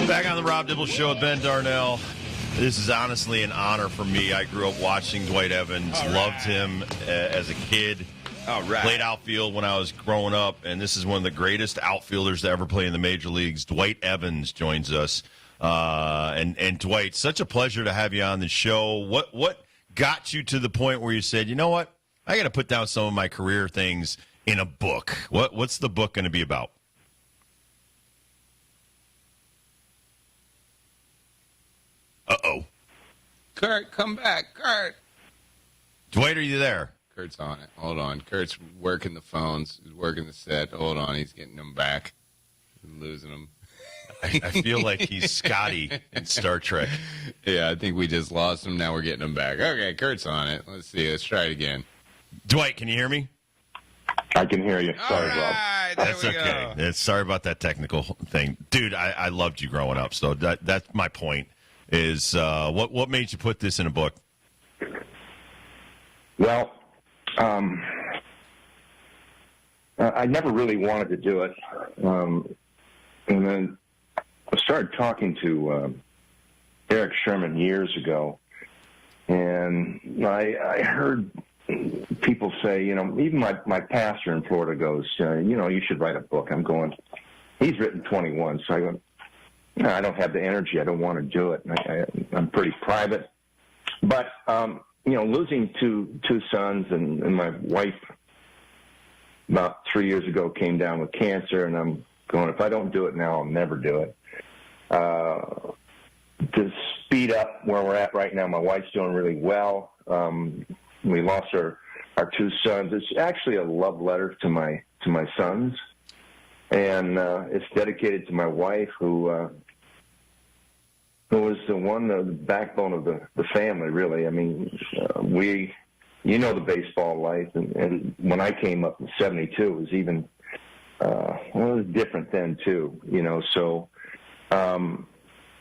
Back on the Rob Dibble Show with Ben Darnell. This is honestly an honor for me. I grew up watching Dwight Evans, loved him as a kid. Played outfield when I was growing up, and this is one of the greatest outfielders to ever play in the major leagues. Dwight Evans joins us. And Dwight, such a pleasure to have you on the show. What got you to the point where you said, you know what, I got to put down some of my career things in a book? What's the book going to be about? Uh-oh. Kurt, come back. Kurt. Dwight, are you there? Kurt's on it. Hold on. Kurt's working the phones. He's working the set. Hold on. He's getting them back. He's losing them. I feel like he's Scotty in Star Trek. Yeah, I think we just lost him. Now we're getting him back. Okay, Kurt's on it. Let's see. Let's try it again. Dwight, can you hear me? I can hear you. Sorry, All right, Rob. That's okay. Sorry about that technical thing. Dude, I loved you growing up, so that's my point. Is what made you put this in a book? Well, I never really wanted to do it. And then I started talking to Eric Sherman years ago, and I heard people say, even my pastor in Florida goes, you should write a book. I'm going, he's written 21, so I go, no, I don't have the energy. I don't want to do it. I'm pretty private. But, losing two sons and my wife about 3 years ago came down with cancer, and I'm going, if I don't do it now, I'll never do it. To speed up where we're at right now, my wife's doing really well. We lost our two sons. It's actually a love letter to my sons. And it's dedicated to my wife, who was the backbone of the family, really. I mean, the baseball life, and when I came up in '72, it was even it was different then too. So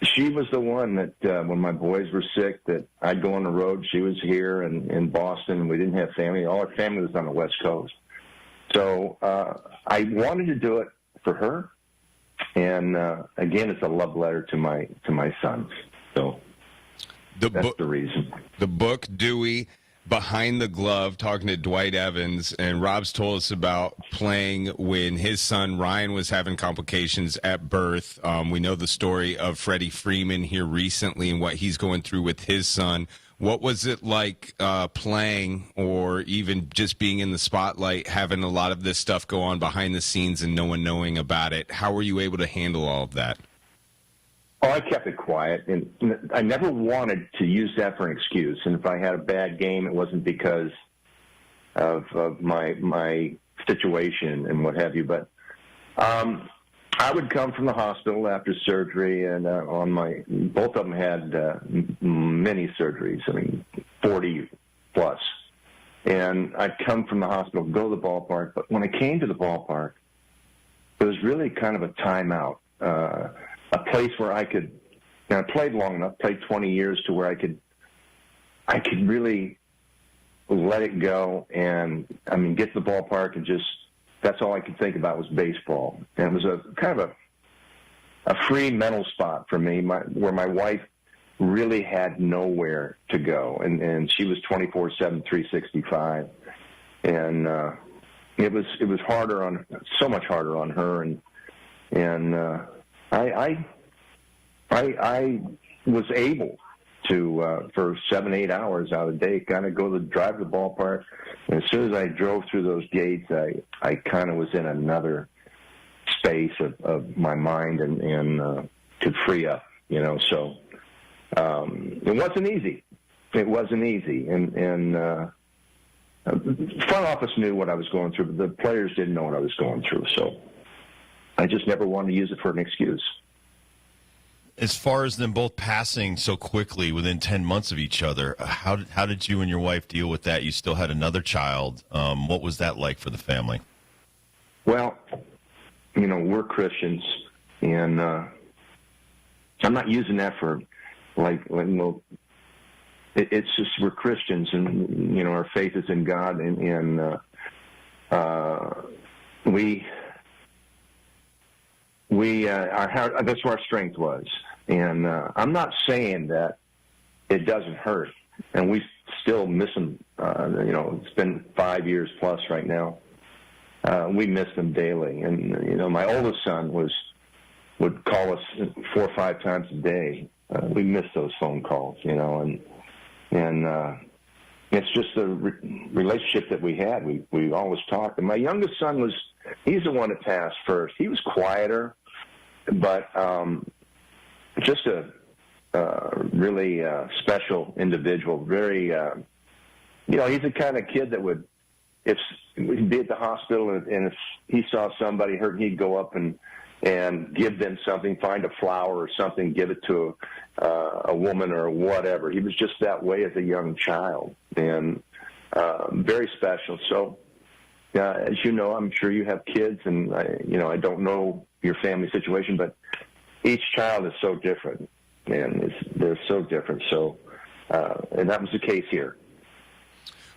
she was the one that when my boys were sick, that I'd go on the road. She was here in Boston, and we didn't have family. All our family was on the West Coast. So I wanted to do it for her, and again, it's a love letter to my sons. So that's the reason. The book, Dewey, Behind the Glove, talking to Dwight Evans, and Rob's told us about playing when his son Ryan was having complications at birth. We know the story of Freddie Freeman here recently and what he's going through with his son. What was it like playing, or even just being in the spotlight, having a lot of this stuff go on behind the scenes and no one knowing about it? How were you able to handle all of that? Oh, I kept it quiet, and I never wanted to use that for an excuse. And if I had a bad game, it wasn't because of my situation and what have you. But I would come from the hospital after surgery, and both of them had many surgeries. I mean, 40 plus. And I'd come from the hospital, go to the ballpark. But when I came to the ballpark, it was really kind of a timeout. A place where I could, I played long enough, played 20 years to where I could really let it go and, get to the ballpark and just, that's all I could think about was baseball. And it was a kind of a free mental spot for me, where my wife really had nowhere to go. And she was 24/7, 365. And it was so much harder on her. And I was able to, for 7-8 hours out of the day, kind of drive to the ballpark. And as soon as I drove through those gates, I kind of was in another space of my mind and could free up, So it wasn't easy. It wasn't easy. And the front office knew what I was going through, but the players didn't know what I was going through. So I just never wanted to use it for an excuse. As far as them both passing so quickly within 10 months of each other, how did you and your wife deal with that? You still had another child. What was that like for the family? Well, we're Christians, and I'm not using that for it's just we're Christians, and our faith is in God, and we that's where our strength was. And I'm not saying that it doesn't hurt, and we still miss him. It's been 5 years plus right now. We miss them daily. And, my oldest son would call us 4 or 5 times a day. We miss those phone calls, and it's just the relationship that we had. We always talked. And my youngest son he's the one that passed first. He was quieter, but just a really special individual. Very, he's the kind of kid that if he'd be at the hospital and if he saw somebody hurt, he'd go up and give them something, find a flower or something, give it to a woman or whatever. He was just that way as a young child, and very special. So, as you know, I'm sure you have kids, and I don't know your family situation, but each child is so different, and they're so different. So, and that was the case here.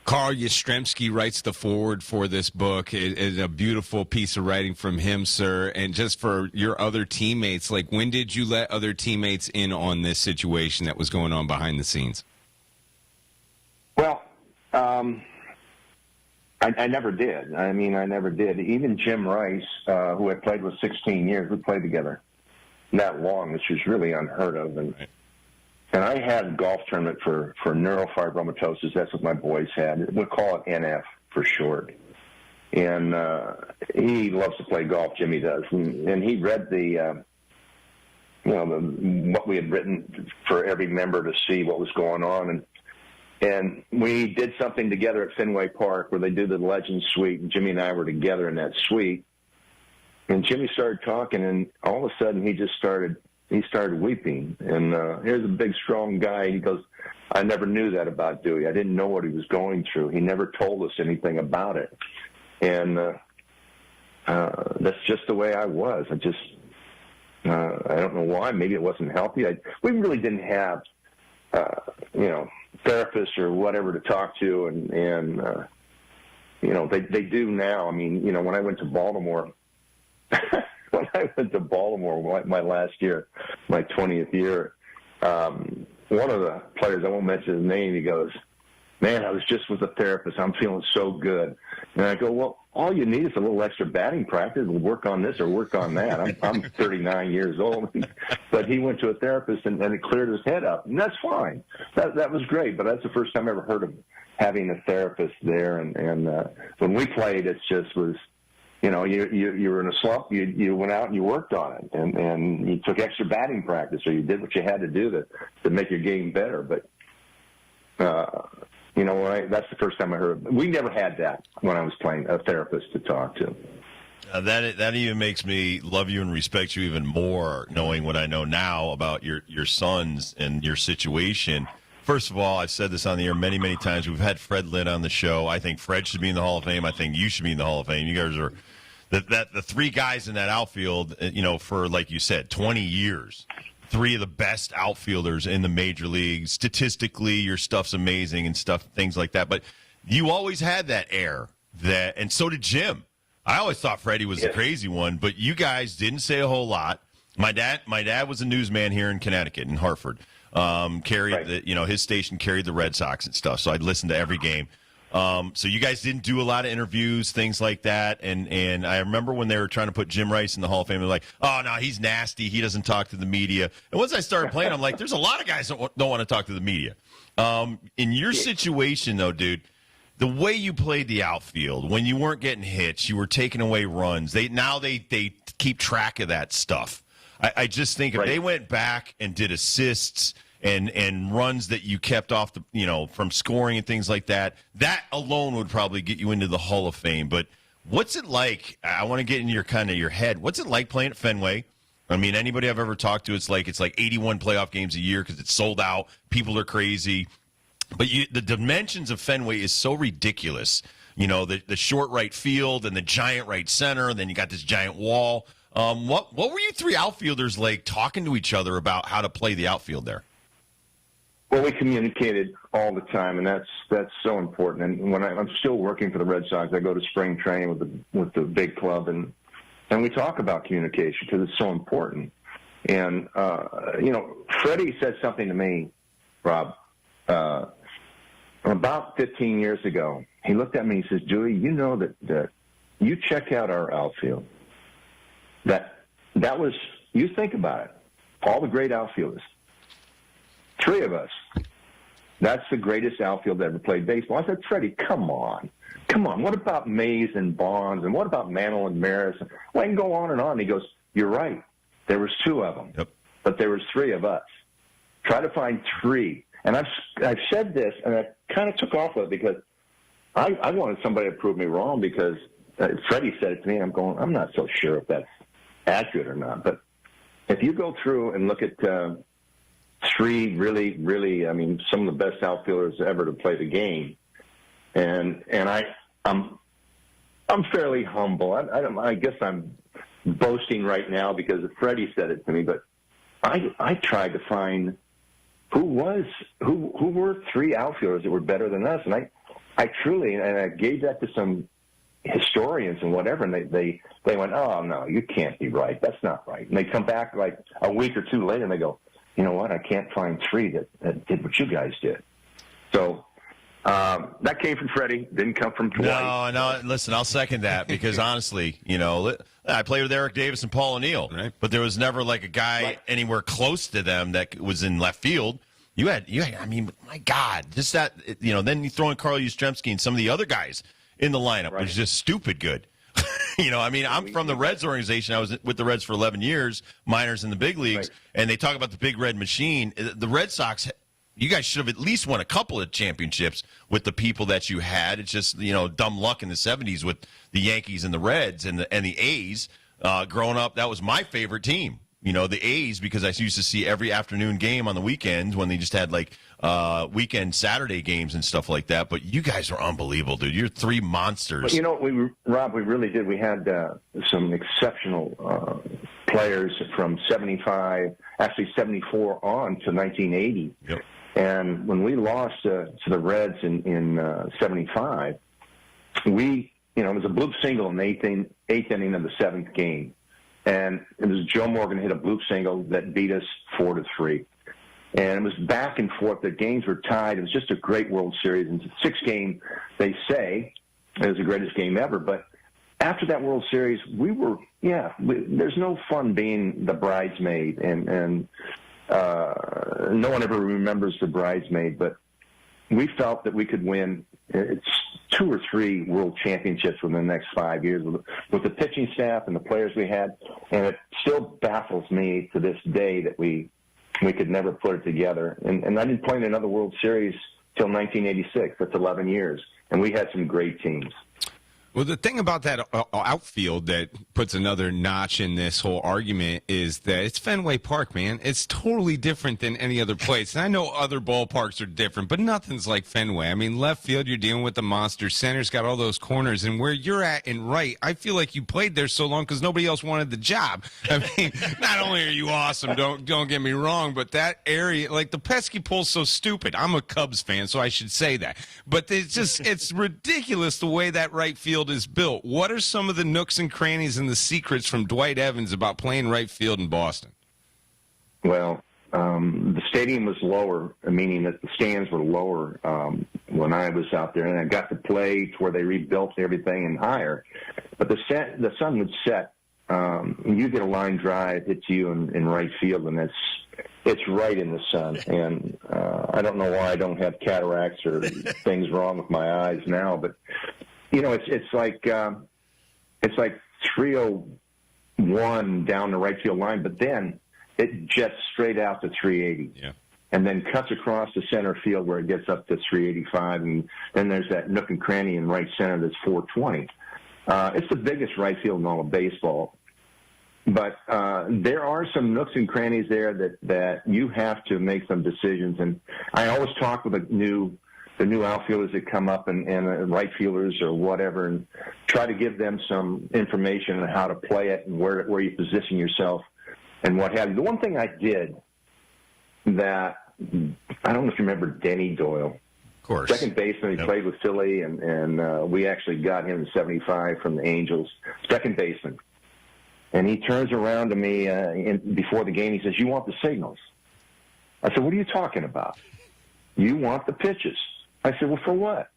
Carl Yastrzemski writes the foreword for this book. It is a beautiful piece of writing from him, sir. And just for your other teammates, when did you let other teammates in on this situation that was going on behind the scenes? Well, I never did. I never did. Even Jim Rice, who I played with 16 years, we played together that long, which was really unheard of. And I had a golf tournament for neurofibromatosis. That's what my boys had. We'll call it NF for short. And he loves to play golf, Jimmy does. And he read what we had written for every member to see what was going on. And we did something together at Fenway Park where they do the Legends Suite, and Jimmy and I were together in that suite. And Jimmy started talking, and all of a sudden he started weeping. And here's a big, strong guy. He goes, I never knew that about Dewey. I didn't know what he was going through. He never told us anything about it. And that's just the way I was. I don't know why. Maybe it wasn't healthy. We really didn't have, therapists or whatever to talk to. And they do now. When I went to Baltimore, my last year, my 20th year, one of the players, I won't mention his name, he goes, man, I was just with a therapist. I'm feeling so good. And I go, well, all you need is a little extra batting practice. We'll work on this or work on that. I'm 39 years old. But he went to a therapist, and it cleared his head up. And that's fine. That was great. But that's the first time I ever heard of having a therapist there. And when we played, it just was, you were in a slump, you went out and you worked on it, and you took extra batting practice, or you did what you had to do to make your game better. But, that's the first time I heard of it. We never had that when I was playing, a therapist to talk to. That even makes me love you and respect you even more, knowing what I know now about your sons and your situation. First of all, I've said this on the air many, many times. We've had Fred Litt on the show. I think Fred should be in the Hall of Fame. I think you should be in the Hall of Fame. You guys are the three guys in that outfield, for, like you said, 20 years. Three of the best outfielders in the major leagues. Statistically, your stuff's amazing and things like that. But you always had that air, and so did Jim. I always thought Freddie was the crazy one, but you guys didn't say a whole lot. My dad was a newsman here in Connecticut, in Hartford. His station carried the Red Sox and stuff, so I'd listen to every game. So you guys didn't do a lot of interviews, things like that. And I remember when they were trying to put Jim Rice in the Hall of Fame, they're like, oh, no, he's nasty. He doesn't talk to the media. And once I started playing, I'm like, there's a lot of guys that don't want to talk to the media. In your situation, though, dude, the way you played the outfield, when you weren't getting hits, you were taking away runs. They keep track of that stuff. I just think if they went back and did assists and runs that you kept off from scoring and things like that, that alone would probably get you into the Hall of Fame. But what's it like? I want to get in your head. What's it like playing at Fenway? Anybody I've ever talked to, it's like 81 playoff games a year because it's sold out. People are crazy. But the dimensions of Fenway is so ridiculous. The short right field and the giant right center, and then you got this giant wall. What were you three outfielders like talking to each other about how to play the outfield there? Well, we communicated all the time, and that's so important. And when I'm still working for the Red Sox, I go to spring training with the big club, and And we talk about communication because it's so important. And, Freddie said something to me, Rob, about 15 years ago. He looked at me and he says, Dewey, you know that you check out our outfield. That was, you think about it, all the great outfielders, 3 of us. That's the greatest outfield that ever played baseball. I said, Freddie, come on. What about Mays and Bonds? And what about Mantle and Maris? Well, I can go on and on. He goes, you're right. There was 2 of them, Yep. but there was 3 of us. Try to find 3. And I've said this, and I kind of took off of it because I wanted somebody to prove me wrong because Freddie said it to me. I'm not so sure if that's accurate or not. But if you go through and look at 3 really, really, some of the best outfielders ever to play the game, and I'm fairly humble. I guess I'm boasting right now because Freddie said it to me, but I tried to find who were 3 outfielders that were better than us, and I truly, and I gave that to some historians and whatever, and they went, oh no, you can't be right. That's not right. And they come back like a week or 2 later, and they go, you know what? I can't find 3 that did what you guys did. So that came from Freddie. Didn't come from Dwight. No. Listen, I'll second that because honestly, I played with Eric Davis and Paul O'Neill, right? But there was never like a guy anywhere close to them that was in left field. You had. My God, just that. Then you throw in Carl Yastrzemski and some of the other guys in the lineup was just stupid good. I'm from the Reds organization. I was with the Reds for 11 years, minors in the big leagues, and they talk about the big red machine. The Red Sox, you guys should have at least won a couple of championships with the people that you had. It's just, dumb luck in the 70s with the Yankees and the Reds and the A's. Growing up, that was my favorite team. The A's, because I used to see every afternoon game on the weekends when they just had weekend Saturday games and stuff like that. But you guys are unbelievable, dude. You're 3 monsters. Rob, we really did. We had some exceptional players from 75, actually 74 on to 1980. Yep. And when we lost to the Reds in 75, it was a bloop single in the eighth inning of the 7th game. And it was Joe Morgan hit a bloop single that beat us 4-3. And it was back and forth. The games were tied. It was just a great World Series. And it's a 6-game, they say, it was the greatest game ever. But after that World Series, there's no fun being the bridesmaid. And no one ever remembers the bridesmaid. But we felt that we could win 2 or 3 world championships within the next 5 years with the pitching staff and the players we had. And it still baffles me to this day that we could never put it together. And I didn't play in another World Series till 1986. That's 11 years. And we had some great teams. Well, the thing about that outfield that puts another notch in this whole argument is that it's Fenway Park, man. It's totally different than any other place. And I know other ballparks are different, but nothing's like Fenway. Left field, you're dealing with the monster. Center's got all those corners. And where you're at in right, I feel like you played there so long because nobody else wanted the job. Not only are you awesome, don't get me wrong, but that area, like the pesky pole's so stupid. I'm a Cubs fan, so I should say that. But it's ridiculous the way that right field is built. What are some of the nooks and crannies and the secrets from Dwight Evans about playing right field in Boston? Well, the stadium was lower, meaning that the stands were lower when I was out there, and I got to play to where they rebuilt everything and higher. But the sun would set. You get a line drive, hits you in right field, and it's right in the sun. And I don't know why I don't have cataracts or things wrong with my eyes now, but it's like 301 down the right field line, but then it jets straight out to 380. Yeah. And then cuts across the center field where it gets up to 385, and then there's that nook and cranny in right center that's 420. It's the biggest right field in all of baseball. But there are some nooks and crannies there that you have to make some decisions. And I always talk with the new outfielders that come up and right fielders or whatever, and try to give them some information on how to play it and where you position yourself and what have you. The one thing I did that, I don't know if you remember Denny Doyle. Of course. Second baseman, he played with Philly, and we actually got him in 75 from the Angels. Second baseman. And he turns around to me before the game. He says, "You want the signals?" I said, "What are you talking about?" "You want the pitches." I said, "Well, for what?"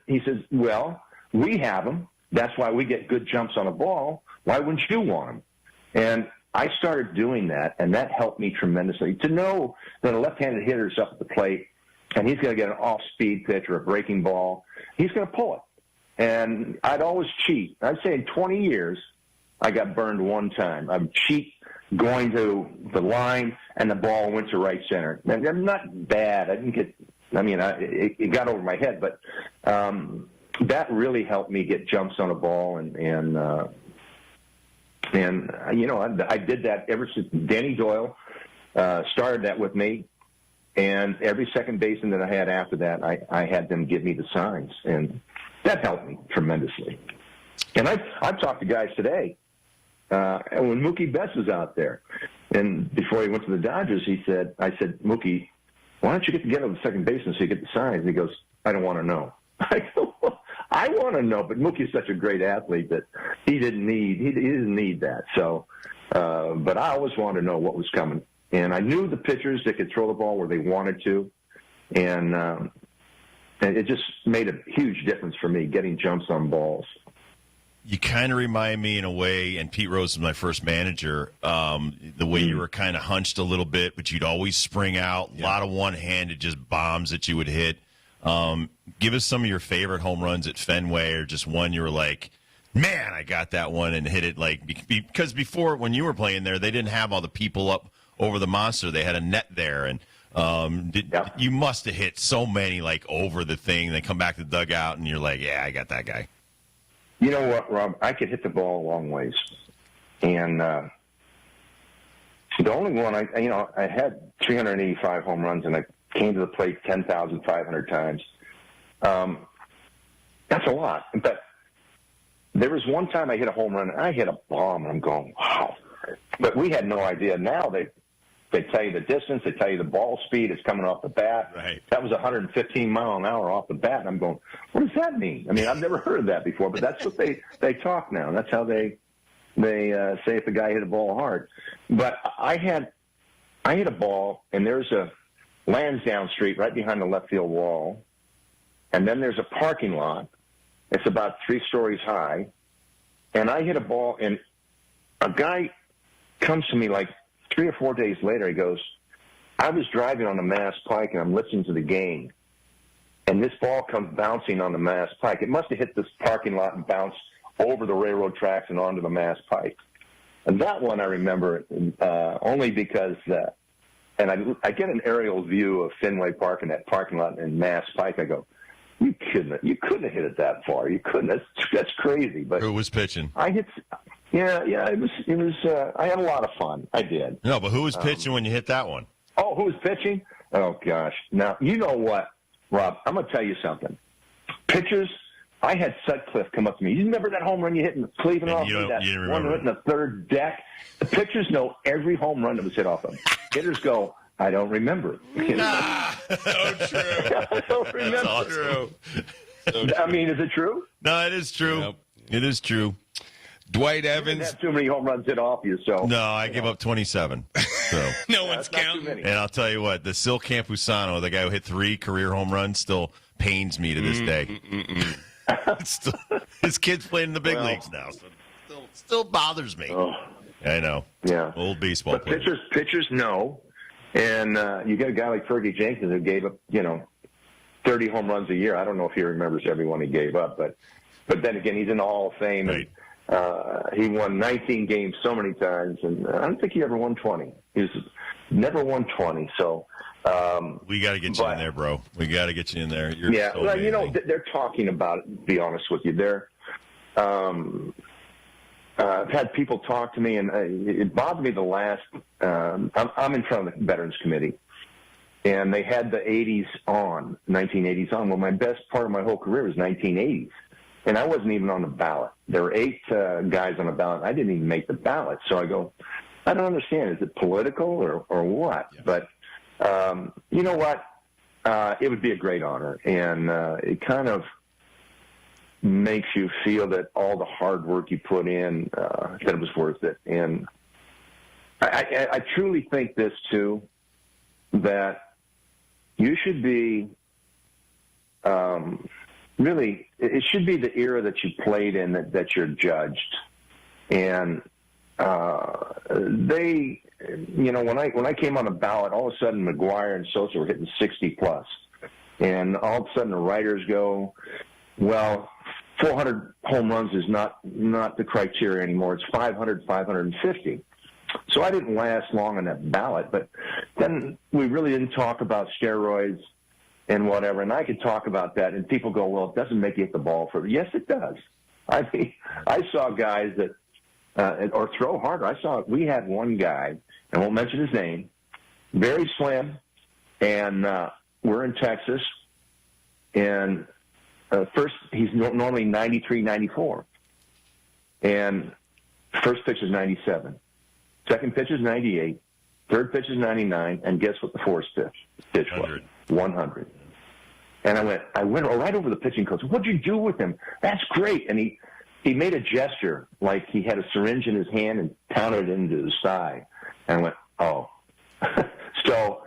He says, "Well, we have them. That's why we get good jumps on a ball. Why wouldn't you want them?" And I started doing that, and that helped me tremendously. To know that a left-handed hitter is up at the plate, and he's going to get an off-speed pitch or a breaking ball, he's going to pull it. And I'd always cheat. I'd say in 20 years, I got burned one time. I'd cheat going to the line, and the ball went to right center. And I'm not bad. I didn't get – it got over my head. But that really helped me get jumps on a ball. And I did that ever since Danny Doyle started that with me. And every second baseman that I had after that, I had them give me the signs. And that helped me tremendously. And I've talked to guys today. When Mookie Betts was out there, and before he went to the Dodgers, I said, "Mookie, why don't you get together with the second baseman so you get the signs?" And he goes, "I don't want to know." I go, "Well, I want to know," but Mookie's such a great athlete that he didn't need that. So, but I always wanted to know what was coming, and I knew the pitchers that could throw the ball where they wanted to, and it just made a huge difference for me getting jumps on balls. You kind of remind me in a way, and Pete Rose was my first manager, the way you were kind of hunched a little bit, but you'd always spring out. A lot of one-handed just bombs that you would hit. Give us some of your favorite home runs at Fenway, or just one you were like, "Man, I got that one," and hit it because before, when you were playing there, they didn't have all the people up over the monster. They had a net there, and you must have hit so many over the thing. They come back to the dugout, and you're like, "Yeah, I got that guy." You know what, Rob? I could hit the ball a long ways, and the only one I had 385 home runs, and I came to the plate 10,500 times. That's a lot. But there was one time I hit a home run, and I hit a bomb, and I'm going, "Wow!" But we had no idea. Now they tell you the distance, they tell you the ball speed, it's coming off the bat. Right. That was 115 mile an hour off the bat, and I'm going, what does that mean? I mean, I've never heard of that before, but that's what they talk now. That's how they say if the guy hit a ball hard. But I hit a ball, and there's a Lansdowne Street right behind the left field wall, and then there's a parking lot. It's about 3 stories high, and I hit a ball, and a guy comes to me 3 or 4 days later. He goes, "I was driving on the Mass Pike, and I'm listening to the game, and this ball comes bouncing on the Mass Pike. It must have hit this parking lot and bounced over the railroad tracks and onto the Mass Pike." And that one I remember only because, and I get an aerial view of Fenway Park and that parking lot and Mass Pike. I go, you couldn't have hit it that far. You couldn't. That's crazy. But who was pitching? I hit. Yeah. It was. I had a lot of fun. I did. No, but who was pitching when you hit that one? Oh, who was pitching? Oh gosh. Now you know what, Rob? I'm gonna tell you something. Pitchers. I had Sutcliffe come up to me. You remember that home run you hit in Cleveland off me? That one hit in the third deck. The pitchers know every home run that was hit off them. Hitters go, "I don't remember." So true. I don't remember. That's awesome. So I mean, is it true? No, it is true. Yep. It is true. Dwight You Evans. didn't have too many home runs hit off you, so. No, I gave up 27. So. No one's That's not too counting. many. And I'll tell you what, the Sil Campusano, the guy who hit 3 career home runs, still pains me to this day. His kid's playing in the big leagues now, so it still bothers me. Oh, I know. yeah. Old baseball But player. pitchers know. And you get a guy like Fergie Jenkins who gave up, 30 home runs a year. I don't know if he remembers every one he gave up, but then again, he's in the Hall of Fame. Right. And he won 19 games so many times, and I don't think he ever won 20. He's never won 20. So We got to get you in there, bro. We got to get you in there. You're yeah, so well, amazing. they're talking about it, to be honest with you. I've had people talk to me, and it bothered me the last I'm in front of the Veterans Committee, and they had the 1980s on. Well, my best part of my whole career was 1980s, and I wasn't even on the ballot. There were 8 guys on the ballot. I didn't even make the ballot. So I go, I don't understand. Is it political or what? Yeah. But you know what? It would be a great honor, and it kind of makes you feel that all the hard work you put in, that it was worth it. And I truly think this too, that you should be, really, it should be the era that you played in that you're judged. And they, when I came on the ballot, all of a sudden McGuire and Sosa were hitting 60 plus. And all of a sudden the writers go, well, 400 home runs is not the criteria anymore. It's 500, 550. So I didn't last long on that ballot, but then we really didn't talk about steroids and whatever. And I could talk about that, and people go, well, it doesn't make you hit the ball further. Yes, it does. I mean, I saw guys that, or throw harder. We had one guy, and I won't mention his name, very slim, and we're in Texas, and first, he's normally 93, 94. And first pitch is 97. Second pitch is 98. Third pitch is 99. And guess what the fourth pitch was? 100. And I went right over the pitching coach. What'd you do with him? That's great. And he made a gesture like he had a syringe in his hand and pounded it into his thigh. And I went, oh. So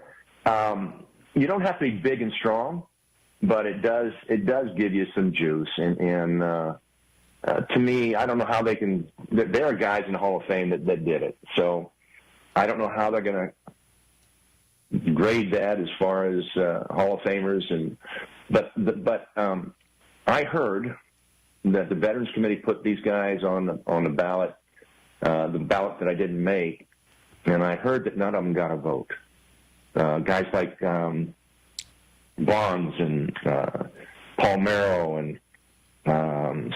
you don't have to be big and strong, but it does give you some juice. And to me, I don't know how they can. There are guys in the Hall of Fame that did it. So I don't know how they're going to grade that as far as Hall of Famers. But I heard that the Veterans Committee put these guys on the ballot, the ballot that I didn't make, and I heard that none of them got a vote. Guys like Bonds and Paul Merrow and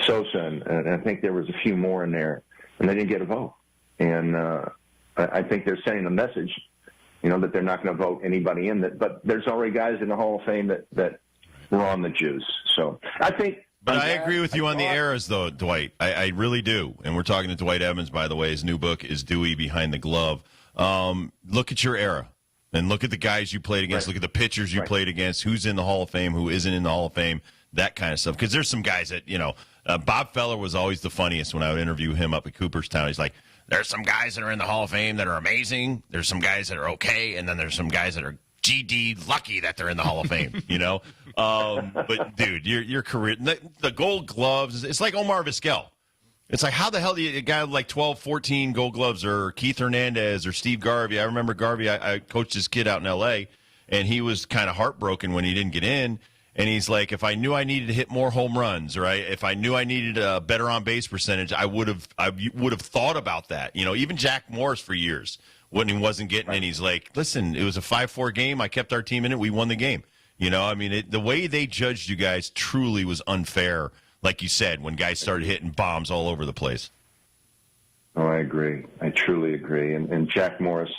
Sosa, and I think there was a few more in there, and they didn't get a vote. And I think they're sending a message, that they're not going to vote anybody in. But there's already guys in the Hall of Fame that were on the juice. So I think. But I agree with you on the eras, though, Dwight. I really do. And we're talking to Dwight Evans, by the way. His new book is Dewey Behind the Glove. Look at your era. And look at the guys you played against. Right. Look at the pitchers you played against. Who's in the Hall of Fame? Who isn't in the Hall of Fame? That kind of stuff. Because there's some guys that, Bob Feller was always the funniest when I would interview him up at Cooperstown. He's like, there's some guys that are in the Hall of Fame that are amazing. There's some guys that are okay. And then there's some guys that are GD lucky that they're in the Hall of Fame, But, dude, your career, the Gold Gloves, it's like Omar Vizquel. It's like, how the hell do you, a guy with like 12, 14 Gold Gloves, or Keith Hernandez or Steve Garvey? I remember Garvey, I coached this kid out in L.A., and he was kind of heartbroken when he didn't get in. And he's like, if I knew I needed to hit more home runs, or if I knew I needed a better on-base percentage, I would have thought about that. Even Jack Morris for years, when he wasn't getting in, he's like, listen, it was a 5-4 game. I kept our team in it. We won the game. The way they judged you guys truly was unfair. Like you said, when guys started hitting bombs all over the place. Oh, I agree. I truly agree. And Jack Morris,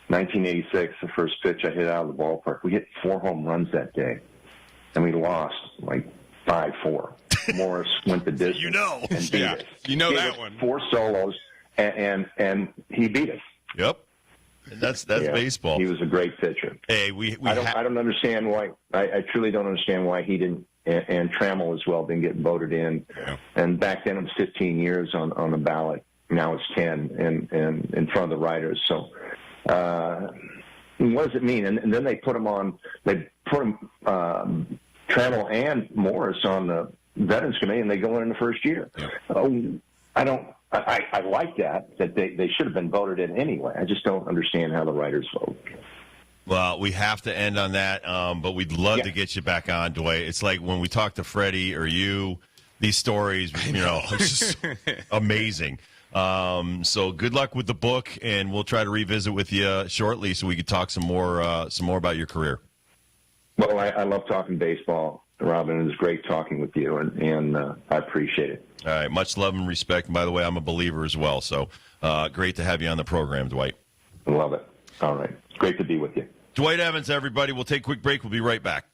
1986, the first pitch I hit out of the ballpark, we hit 4 home runs that day, and we lost like 5-4. Morris went the distance and beat us. That one. 4 solos, and he beat us. Yep. And that's baseball. He was a great pitcher. Hey, I don't understand why. I truly don't understand why he didn't. And Trammell as well didn't get voted in. Yeah. And back then it was 15 years on the ballot. Now it's 10 and in front of the writers. So what does it mean? And then they put him on. They put him Trammell and Morris on the Veterans Committee, and they go in the first year. Yeah. I like that they should have been voted in anyway. I just don't understand how the writers vote. Well, we have to end on that, but we'd love to get you back on, Dwight. It's like when we talk to Freddie or you, these stories, it's just amazing. So good luck with the book, and we'll try to revisit with you shortly so we can talk some more about your career. Well, I love talking baseball, Robin. It was great talking with you, and I appreciate it. All right, much love and respect. And by the way, I'm a believer as well, so great to have you on the program, Dwight. Love it. All right. Great to be with you. Dwight Evans, everybody. We'll take a quick break. We'll be right back.